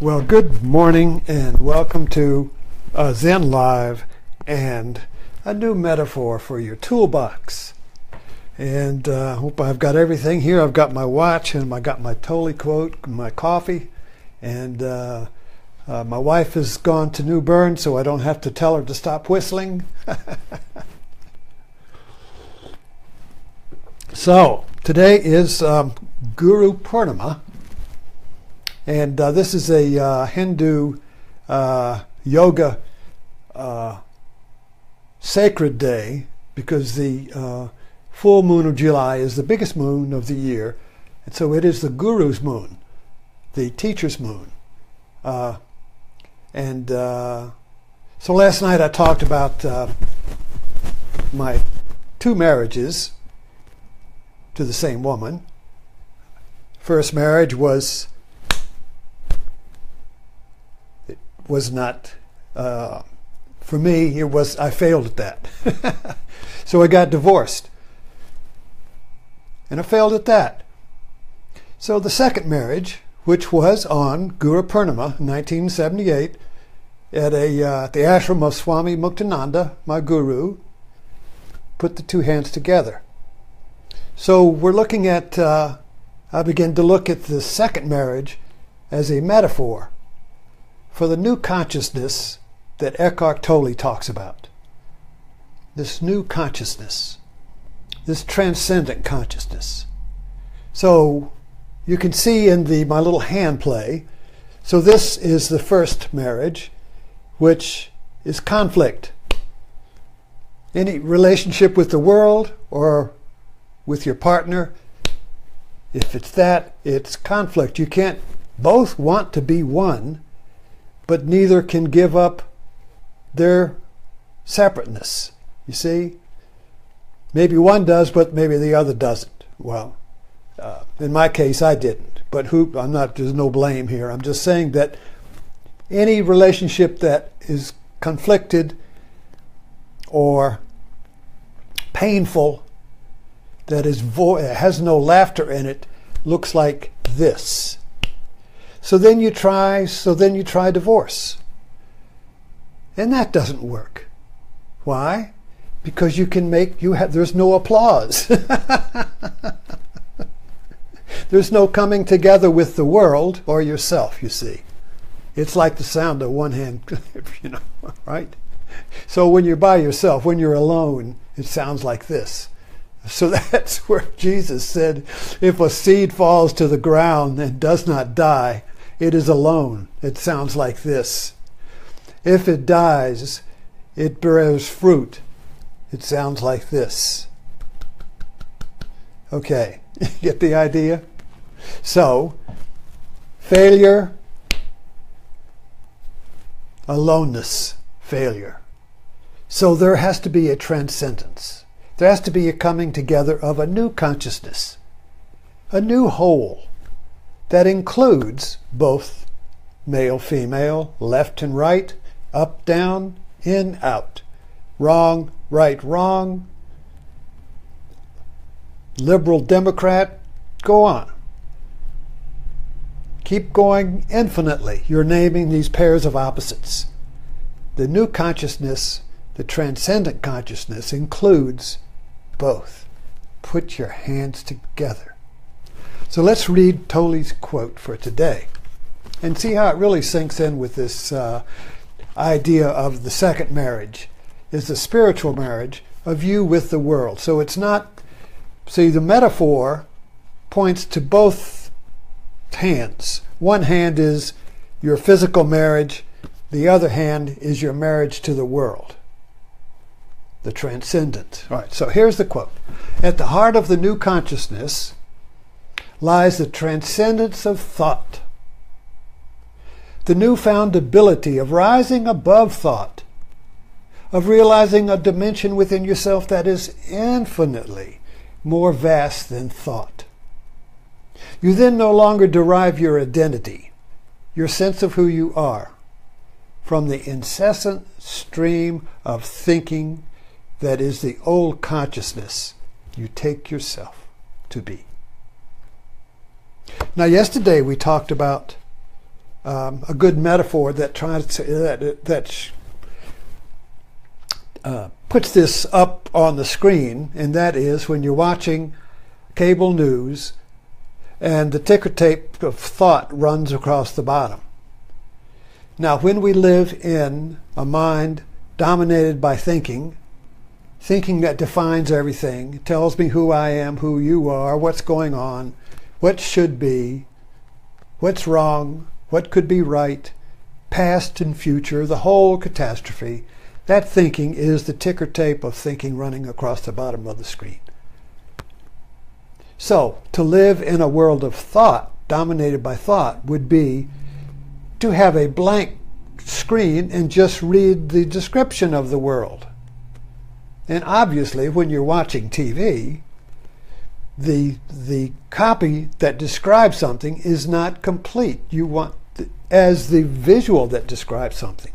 Well, good morning and welcome to Zen Live and a new metaphor for your toolbox. And I hope I've got everything here. I've got my watch and I got my Tolle quote, my coffee, and my wife has gone to New Bern, so I don't have to tell her to stop whistling. So today is Guru Purnima. And this is a Hindu yoga sacred day because the full moon of July is the biggest moon of the year. And so it is the Guru's moon, the teacher's moon. So last night I talked about my two marriages to the same woman. First marriage was not, for me, I failed at that. So I got divorced. And I failed at that. So the second marriage, which was on Guru Purnima in 1978, at the ashram of Swami Muktananda, my guru, put the two hands together. So we're looking at, I began to look at the second marriage as a metaphor for the new consciousness that Eckhart Tolle talks about. This new consciousness, this transcendent consciousness. So you can see in my little hand play, so this is the first marriage, which is conflict. Any relationship with the world or with your partner, if it's that, it's conflict. You can't both want to be one, but neither can give up their separateness. You see? Maybe one does, but maybe the other doesn't. Well, in my case, I didn't. But there's no blame here. I'm just saying that any relationship that is conflicted or painful, that has no laughter in it, looks like this. So then you try divorce. And that doesn't work. Why? Because there's no applause. There's no coming together with the world or yourself, you see. It's like the sound of one hand, right? So when you're by yourself, when you're alone, it sounds like this. So that's where Jesus said, if a seed falls to the ground and does not die, it is alone. It sounds like this. If it dies, it bears fruit. It sounds like this. Okay, get the idea? So, failure, aloneness, failure. So there has to be a transcendence. There has to be a coming together of a new consciousness, a new whole that includes both male, female, left and right, up, down, in, out, wrong, right, wrong, liberal, Democrat, go on. Keep going infinitely. You're naming these pairs of opposites. The new consciousness, the transcendent consciousness, includes both. Put your hands together. So let's read Tolle's quote for today and see how it really sinks in with this idea of the second marriage is the spiritual marriage of you with the world. So it's not, see, the metaphor points to both hands. One hand is your physical marriage, the other hand is your marriage to the world, the transcendent. All right, so here's the quote. At the heart of the new consciousness lies the transcendence of thought, the newfound ability of rising above thought, of realizing a dimension within yourself that is infinitely more vast than thought. You then no longer derive your identity, your sense of who you are, from the incessant stream of thinking that is the old consciousness you take yourself to be. Now, yesterday we talked about a good metaphor that tries to, puts this up on the screen, and that is when you're watching cable news and the ticker tape of thought runs across the bottom. Now, when we live in a mind dominated by thinking that defines everything, tells me who I am, who you are, what's going on, what should be, what's wrong, what could be right, past and future, the whole catastrophe, that thinking is the ticker tape of thinking running across the bottom of the screen. So, to live in a world of thought, dominated by thought, would be to have a blank screen and just read the description of the world. And obviously, when you're watching TV, the copy that describes something is not complete. You want as the visual that describes something.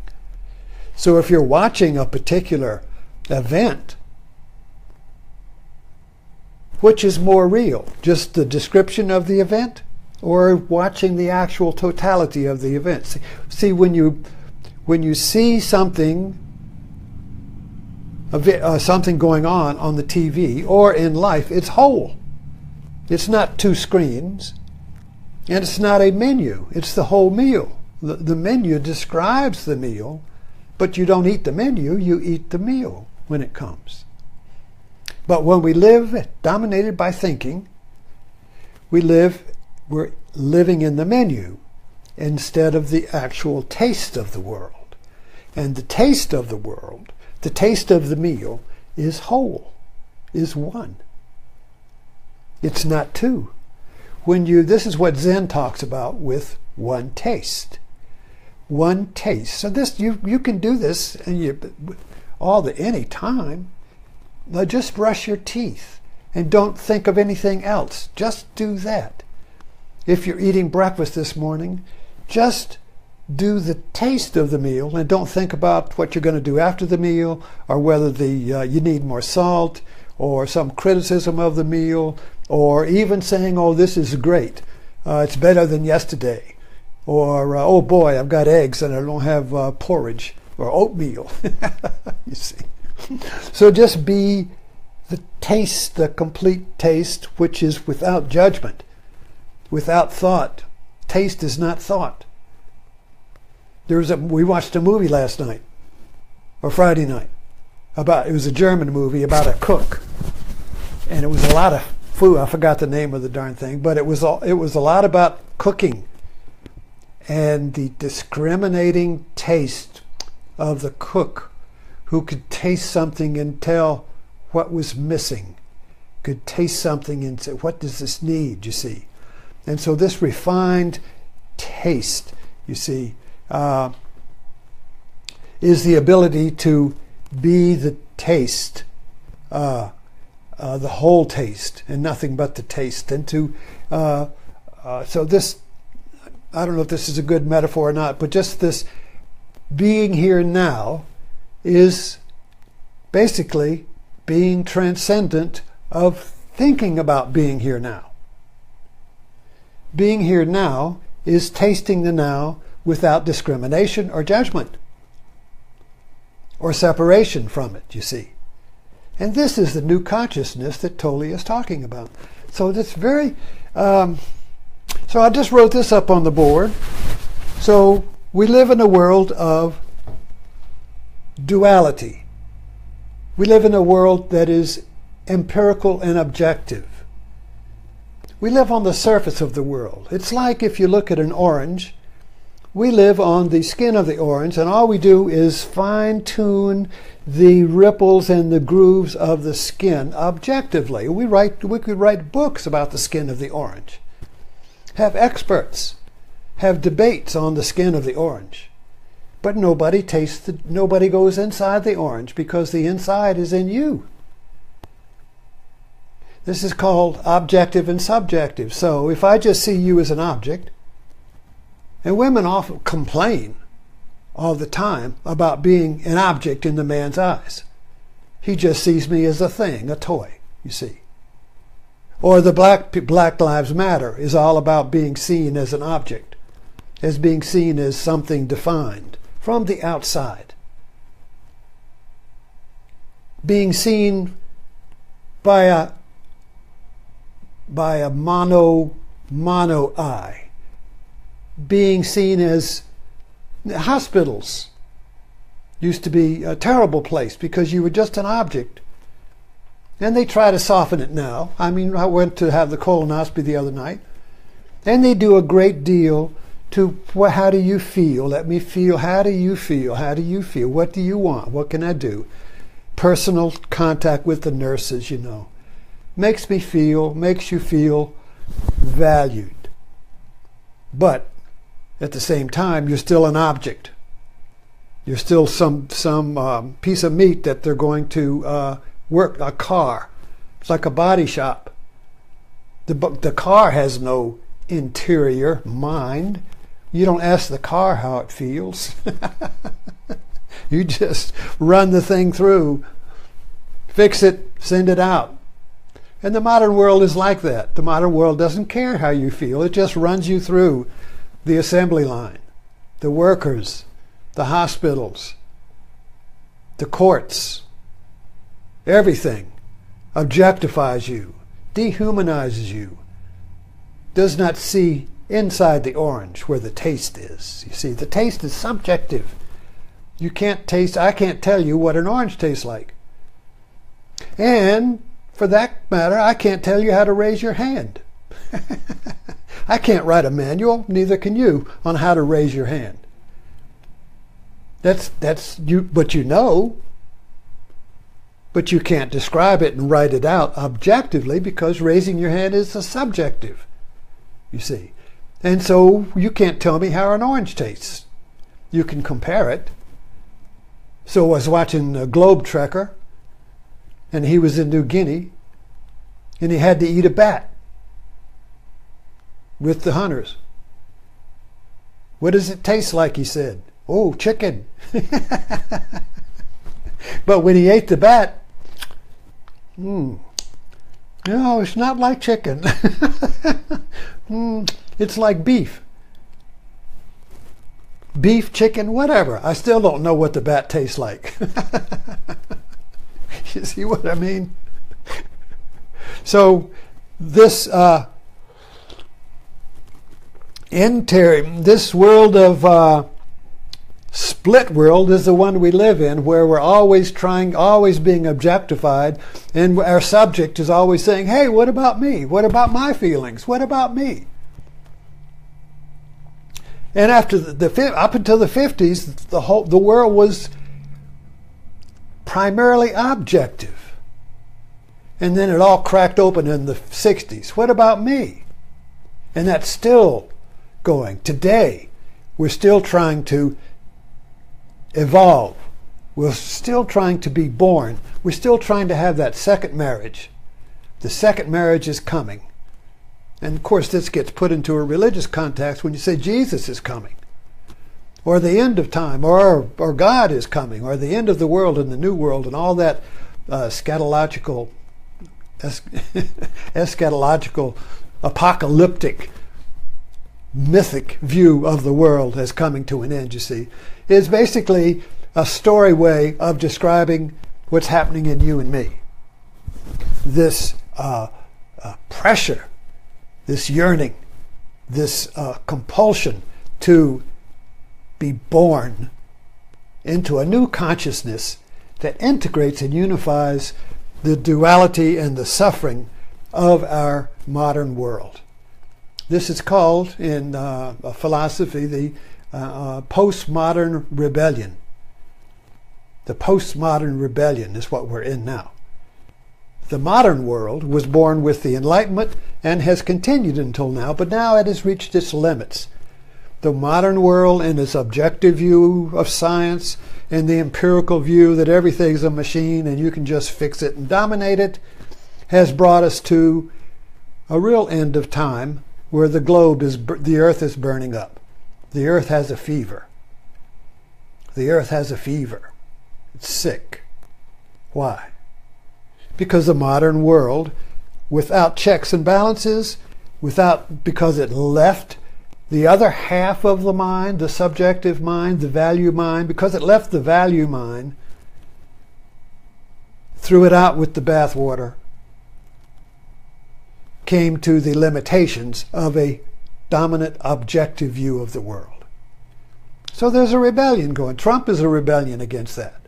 So if you're watching a particular event, which is more real? Just the description of the event, or watching the actual totality of the event? See, when you see something going on the TV or in life, it's whole. It's not two screens, and it's not a menu. It's the whole meal. The menu describes the meal, but you don't eat the menu, you eat the meal when it comes. But when we live dominated by thinking, we're living in the menu instead of the actual taste of the world. And the taste of the world, the taste of the meal, is whole, is one. It's not two. This is what Zen talks about with one taste. One taste. So this you can do this any time. Now just brush your teeth and don't think of anything else. Just do that. If you're eating breakfast this morning, just do the taste of the meal and don't think about what you're going to do after the meal, or whether you need more salt, or some criticism of the meal, or even saying, oh, this is great, it's better than yesterday, or oh boy, I've got eggs and I don't have porridge or oatmeal. You see. So just be the taste, the complete taste, which is without judgment, without thought. Taste is not thought. We watched a movie last night, or Friday night, it was a German movie about a cook, and it was a lot of food. I forgot the name of the darn thing, but it was a lot about cooking and the discriminating taste of the cook, who could taste something and tell what was missing, could taste something and say, what does this need, you see? And so this refined taste, you see, is the ability to be the taste, the whole taste, and nothing but the taste. And so this, I don't know if this is a good metaphor or not, but just this being here now is basically being transcendent of thinking about being here now. Being here now is tasting the now without discrimination or judgment or separation from it, you see. And this is the new consciousness that Tolle is talking about. So that's very... so I just wrote this up on the board. So we live in a world of duality. We live in a world that is empirical and objective. We live on the surface of the world. It's like if you look at an orange, we live on the skin of the orange, and all we do is fine-tune the ripples and the grooves of the skin objectively. We could write books about the skin of the orange, have experts, have debates on the skin of the orange. But nobody goes inside the orange, because the inside is in you. This is called objective and subjective. So if I just see you as an object, and women often complain all the time about being an object in the man's eyes. He just sees me as a thing, a toy, you see. Or the Black Lives Matter is all about being seen as an object. as being seen as something defined from the outside. Being seen by a mono eye. Being seen as hospitals used to be a terrible place because you were just an object. And they try to soften it now. I mean, I went to have the colonoscopy the other night, and they do a great deal to, well, how do you feel? Let me feel. How do you feel? How do you feel? What do you want? What can I do? Personal contact with the nurses, you know. Makes you feel valued. But at the same time, you're still an object. You're still some piece of meat that they're going to work, a car. It's like a body shop. The car has no interior mind. You don't ask the car how it feels. You just run the thing through, fix it, send it out. And the modern world is like that. The modern world doesn't care how you feel. It just runs you through the assembly line, the workers, the hospitals, the courts. Everything objectifies you, dehumanizes you, does not see inside the orange where the taste is. You see, the taste is subjective. You can't taste, I can't tell you what an orange tastes like. And for that matter, I can't tell you how to raise your hand. I can't write a manual, neither can you, on how to raise your hand. That's you, but you know. But you can't describe it and write it out objectively because raising your hand is a subjective, you see. And so you can't tell me how an orange tastes. You can compare it. So I was watching a Globe Trekker, and he was in New Guinea, and he had to eat a bat with the hunters. What does it taste like, he said. Oh, chicken. But when he ate the bat, no, it's not like chicken. It's like beef. Beef, chicken, whatever. I still don't know what the bat tastes like. You see what I mean? So this this world of split world is the one we live in, where we're always being objectified, and our subject is always saying, hey, what about me? What about my feelings? What about me? And after up until the 50s, the world was primarily objective. And then it all cracked open in the 60s. What about me? And that's still going. Today, we're still trying to evolve. We're still trying to be born. We're still trying to have that second marriage. The second marriage is coming. And of course, this gets put into a religious context when you say Jesus is coming, or the end of time, or God is coming, or the end of the world and the new world, and all that eschatological, apocalyptic, mythic view of the world as coming to an end, you see, is basically a story way of describing what's happening in you and me. This pressure, this yearning, this compulsion to be born into a new consciousness that integrates and unifies the duality and the suffering of our modern world. This is called, in philosophy, the postmodern rebellion. The postmodern rebellion is what we're in now. The modern world was born with the Enlightenment and has continued until now, but now it has reached its limits. The modern world, in its objective view of science and the empirical view that everything's a machine and you can just fix it and dominate it, has brought us to a real end of time where the earth is burning up. The earth has a fever. The earth has a fever. It's sick. Why? Because the modern world, without checks and balances, because it left the other half of the mind, the subjective mind, the value mind, because it left the value mind, threw it out with the bathwater, came to the limitations of a dominant objective view of the world. So there's a rebellion going. Trump is a rebellion against that.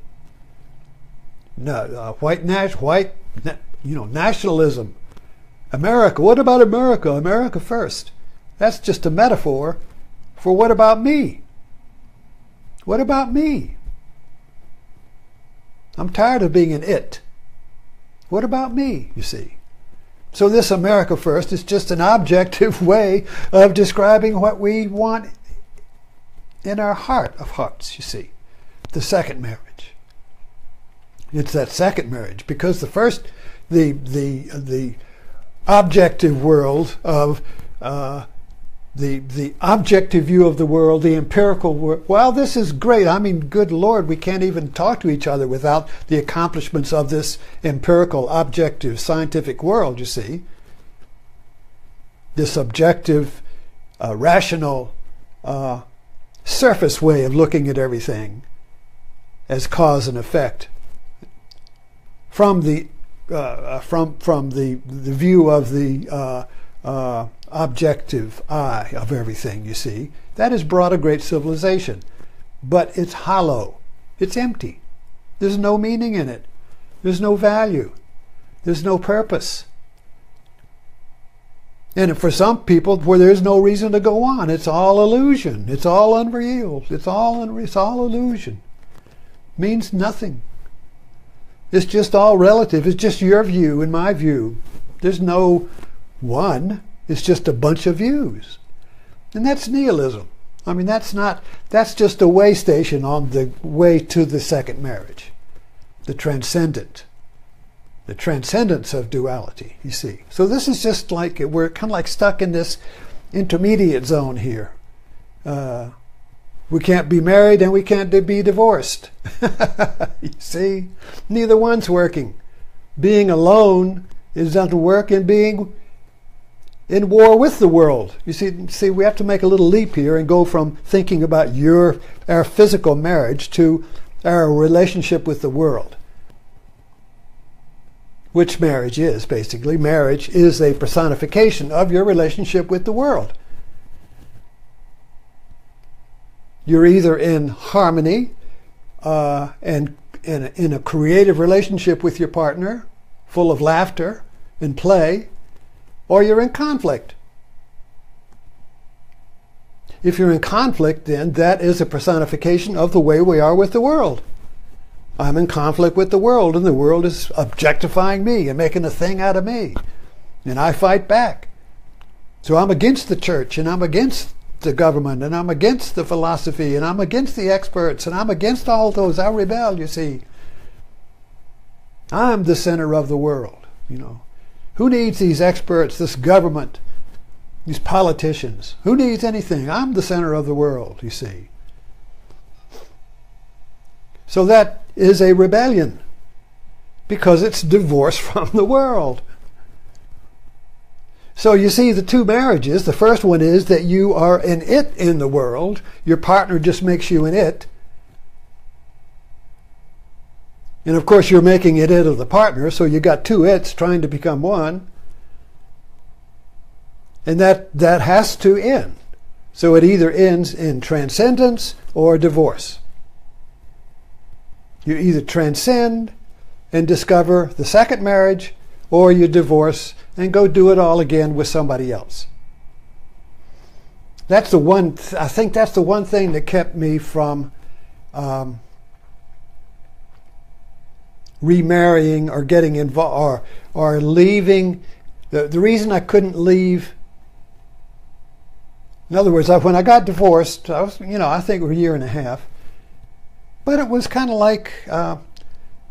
No, nationalism. America. What about America? America first. That's just a metaphor for what about me? What about me? I'm tired of being an it. What about me, you see? So this America first is just an objective way of describing what we want in our heart of hearts, you see. The second marriage. It's that second marriage, because the first, the objective world of the objective view of the world, the empirical world. Well, this is great. I mean, good Lord, we can't even talk to each other without the accomplishments of this empirical, objective, scientific world, you see. This objective, rational, surface way of looking at everything as cause and effect from the view of the objective eye of everything, you see. That has brought a great civilization. But it's hollow. It's empty. There's no meaning in it. There's no value. There's no purpose. And for some people, where there's no reason to go on, it's all illusion. It's all unreal. It's all illusion. Means nothing. It's just all relative. It's just your view and my view. There's no one. It's just a bunch of views. And that's nihilism. I mean, that's just a way station on the way to the second marriage. The transcendent. The transcendence of duality, you see. So this is just like, we're kind of like stuck in this intermediate zone here. We can't be married and we can't be divorced. You see? Neither one's working. Being alone doesn't work, and being in war with the world. You see, we have to make a little leap here and go from thinking about our physical marriage to our relationship with the world. Which marriage is, basically. Marriage is a personification of your relationship with the world. You're either in harmony and in a creative relationship with your partner, full of laughter and play, or you're in conflict. If you're in conflict, then that is a personification of the way we are with the world. I'm in conflict with the world, and the world is objectifying me and making a thing out of me. And I fight back. So I'm against the church, and I'm against the government, and I'm against the philosophy, and I'm against the experts, and I'm against all those. I rebel, you see. I'm the center of the world, you know. Who needs these experts, this government, these politicians? Who needs anything? I'm the center of the world, you see. So that is a rebellion, because it's divorce from the world. So you see, the two marriages, the first one is that you are an it in the world. Your partner just makes you an it. And of course you're making it of the partner, so you got two its trying to become one. And that has to end. So it either ends in transcendence or divorce. You either transcend and discover the second marriage, or you divorce and go do it all again with somebody else. That's the one, I think that's the one thing that kept me from remarrying or getting involved or leaving. The reason I couldn't leave, in other words, when I got divorced, I was, I think a year and a half, but it was kind of like,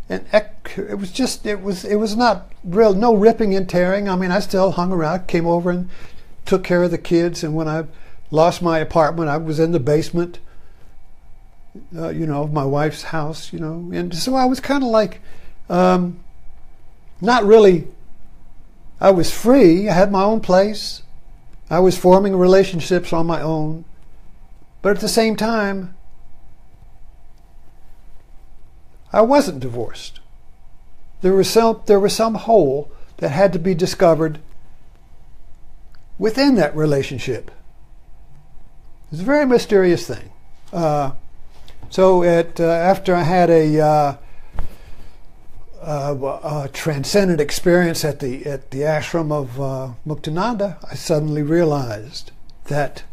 it was not real, no ripping and tearing. I mean, I still hung around, came over and took care of the kids, and when I lost my apartment, I was in the basement, of my wife's house, and so I was kind of like, not really, I was free, I had my own place, I was forming relationships on my own. But at the same time, I wasn't divorced. There was some hole that had to be discovered within that relationship. It's a very mysterious thing. So after I had a transcendent experience at the ashram of Muktananda, I suddenly realized that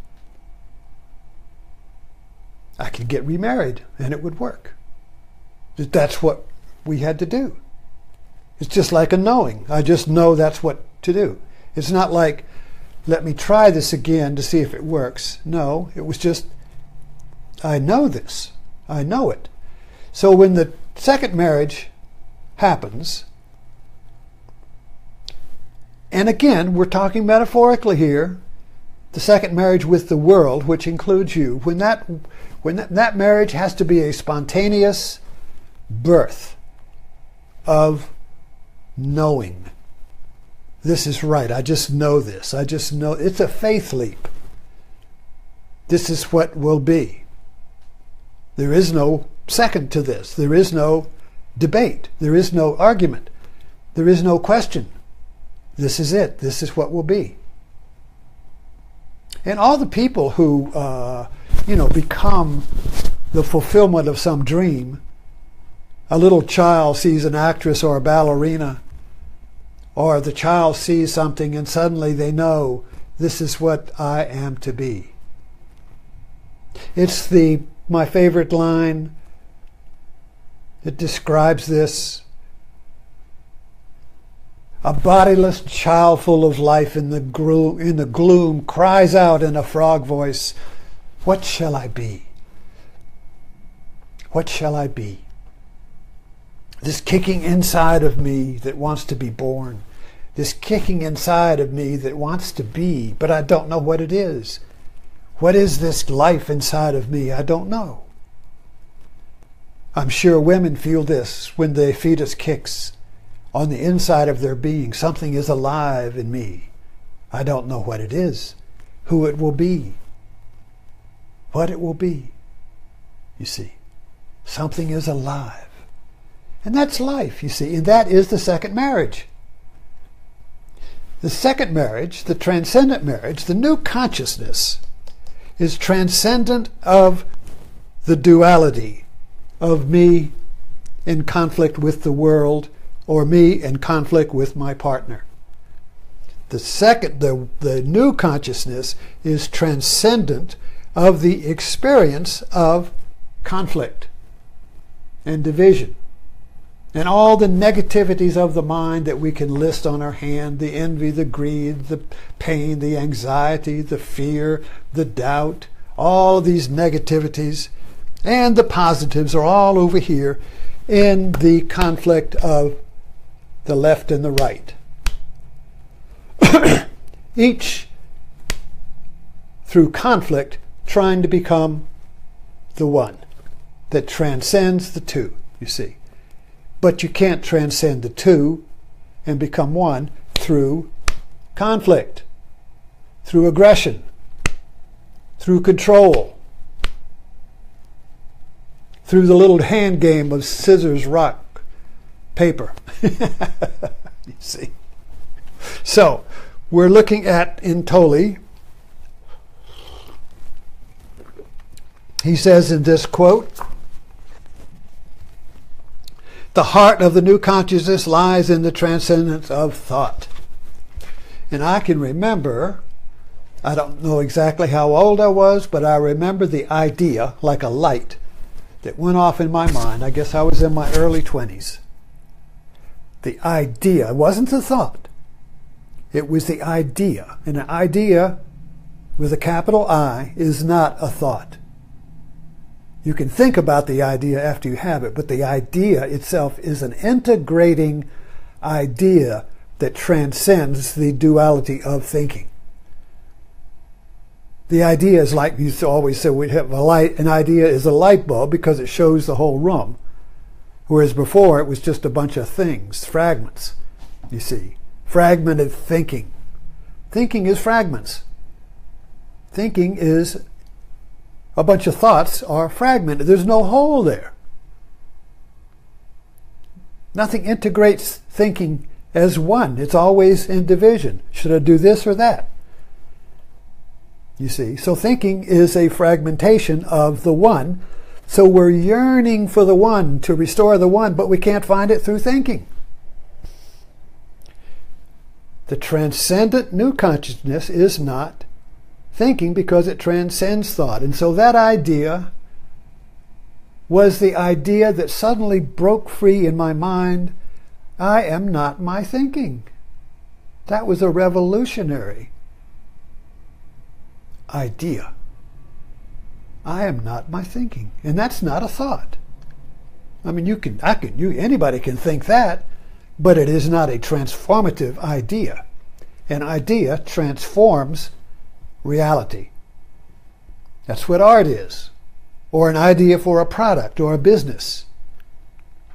I could get remarried and it would work. That's what we had to do. It's just like a knowing. I just know that's what to do. It's not like, let me try this again to see if it works. No, it was just, I know this. I know it. So when the second marriage happens, and again, we're talking metaphorically here, the second marriage with the world, which includes you, when that marriage has to be a spontaneous birth of knowing. This is right. I just know this. I just know. It's a faith leap. This is what will be. There is no second to this. There is no debate. There is no argument. There is no question. This is it. This is what will be. And all the people who, become the fulfillment of some dream. A little child sees an actress or a ballerina, or the child sees something and suddenly they know, this is what I am to be. It's my favorite line. It describes this. A bodiless child full of life in the gloom cries out in a frog voice, what shall I be? What shall I be? This kicking inside of me that wants to be born. This kicking inside of me that wants to be, but I don't know what it is. What is this life inside of me? I don't know. I'm sure women feel this when the fetus kicks on the inside of their being. Something is alive in me. I don't know what it is, who it will be, what it will be. You see, something is alive. And that's life, you see, and that is the second marriage. The second marriage, the transcendent marriage, the new consciousness, is transcendent of the duality of me in conflict with the world or me in conflict with my partner. The new consciousness is transcendent of the experience of conflict and division. And all the negativities of the mind that we can list on our hand, the envy, the greed, the pain, the anxiety, the fear, the doubt, all these negativities and the positives are all over here in the conflict of the left and the right. Each, through conflict, trying to become the one that transcends the two, you see. But you can't transcend the two and become one through conflict, through aggression, through control, through the little hand game of scissors, rock, paper. You see. So, we're looking at in Tolle, he says in this quote, the heart of the new consciousness lies in the transcendence of thought. And I can remember, I don't know exactly how old I was, but I remember the idea, like a light, that went off in my mind. I guess I was in my early 20s. The idea, it wasn't the thought. It was the idea. And an idea with a capital I is not a thought. You can think about the idea after you have it, but the idea itself is an integrating idea that transcends the duality of thinking. The idea is like you always say, we have an idea is a light bulb because it shows the whole room, whereas before it was just a bunch of things, fragments, you see. Fragmented thinking. Thinking is fragments. Thinking is a bunch of thoughts are fragmented. There's no whole there. Nothing integrates thinking as one. It's always in division. Should I do this or that? You see, so thinking is a fragmentation of the one. So we're yearning for the one, to restore the one, but we can't find it through thinking. The transcendent new consciousness is not thinking because it transcends thought. And so that idea was the idea that suddenly broke free in my mind. I am not my thinking. That was a revolutionary idea. I am not my thinking. And that's not a thought. I mean, anybody can think that, but it is not a transformative idea. An idea transforms reality. That's what art is. Or an idea for a product or a business.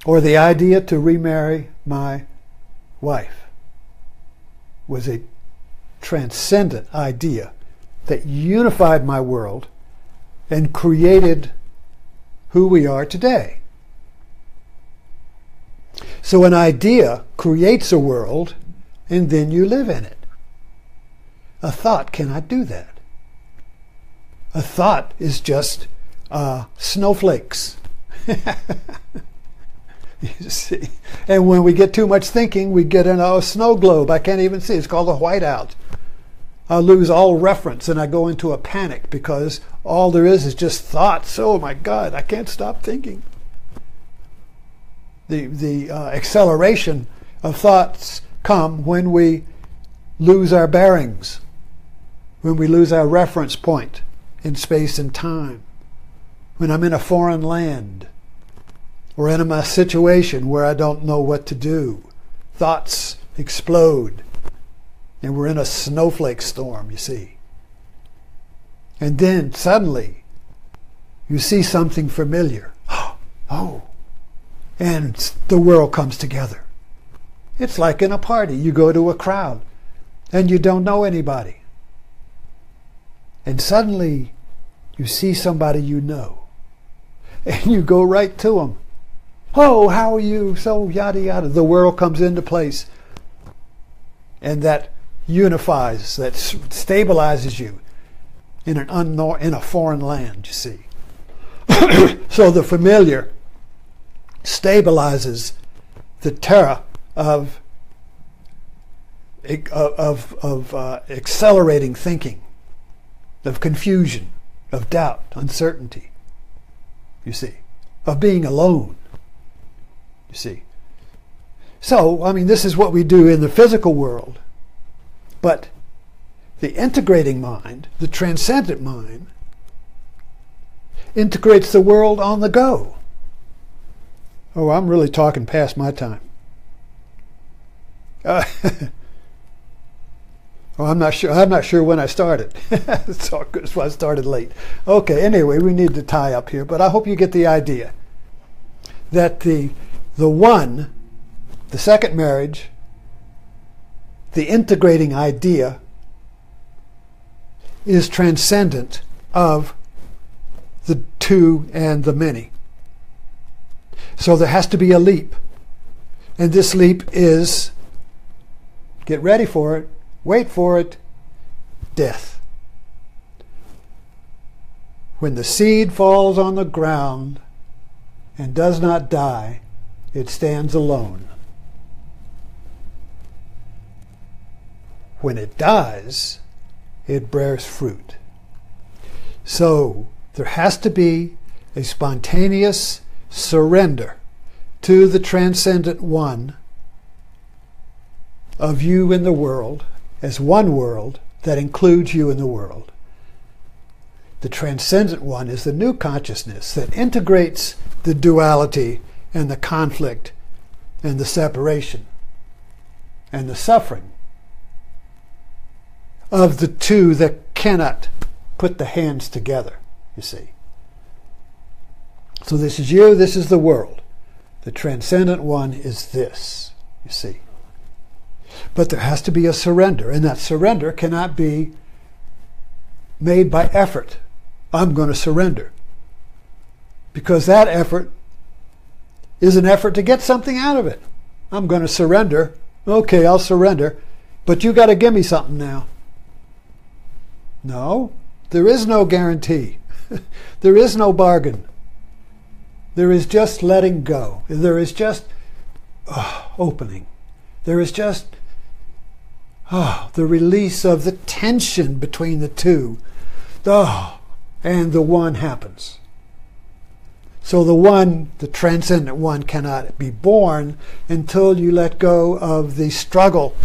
Or the idea to remarry my wife was a transcendent idea that unified my world and created who we are today. So an idea creates a world and then you live in it. A thought cannot do that. A thought is just snowflakes. You see. And when we get too much thinking, we get in a snow globe. I can't even see. It's called a whiteout. I lose all reference and I go into a panic because all there is just thoughts. Oh my God, I can't stop thinking. The acceleration of thoughts come when we lose our bearings, when we lose our reference point in space and time, when I'm in a foreign land, or in a situation where I don't know what to do. Thoughts explode, and we're in a snowflake storm, you see. And then suddenly, you see something familiar. Oh, and the world comes together. It's like in a party. You go to a crowd, and you don't know anybody. And suddenly, you see somebody you know, and you go right to them. Oh, how are you? So yada yada. The world comes into place. And that unifies, that stabilizes you in a foreign land, you see. So the familiar stabilizes the terror of accelerating thinking, of confusion, of doubt, uncertainty, you see, of being alone. You see. So, I mean, this is what we do in the physical world. But the integrating mind, the transcendent mind, integrates the world on the go. Oh, I'm really talking past my time. Oh, I'm not sure when I started. So I started late. Okay, anyway, we need to tie up here, but I hope you get the idea that the one, the second marriage, the integrating idea, is transcendent of the two and the many. So there has to be a leap. And this leap is, get ready for it, wait for it, death. When the seed falls on the ground and does not die, it stands alone. When it dies, it bears fruit. So there has to be a spontaneous surrender to the transcendent one of you in the world as one world that includes you in the world. The transcendent one is the new consciousness that integrates the duality and the conflict and the separation and the suffering of the two that cannot put the hands together, you see. So this is you, this is the world. The transcendent one is this, you see. But there has to be a surrender, and that surrender cannot be made by effort. I'm going to surrender. Because that effort is an effort to get something out of it. I'm going to surrender. Okay, I'll surrender. But you got to give me something now. No, there is no guarantee. There is no bargain. There is just letting go. There is just opening. There is just the release of the tension between the two. And the one happens. So the one, the transcendent one, cannot be born until you let go of the struggle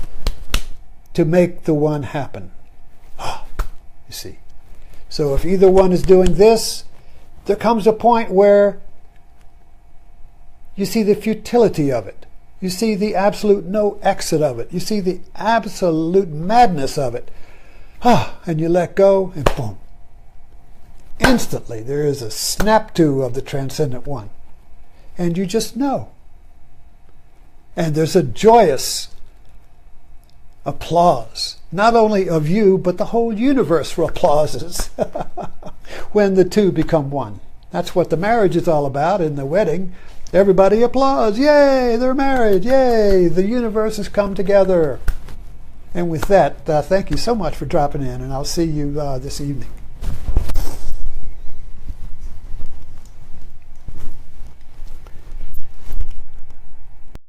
to make the one happen. You see. So if either one is doing this, there comes a point where you see the futility of it. You see the absolute no exit of it. You see the absolute madness of it. And you let go, and boom. Instantly, there is a snap to of the transcendent one. And you just know. And there's a joyous applause, not only of you, but the whole universe applauses when the two become one. That's what the marriage is all about in the wedding. Everybody applauds. Yay, they're married. Yay, the universe has come together. And with that, thank you so much for dropping in, and I'll see you this evening.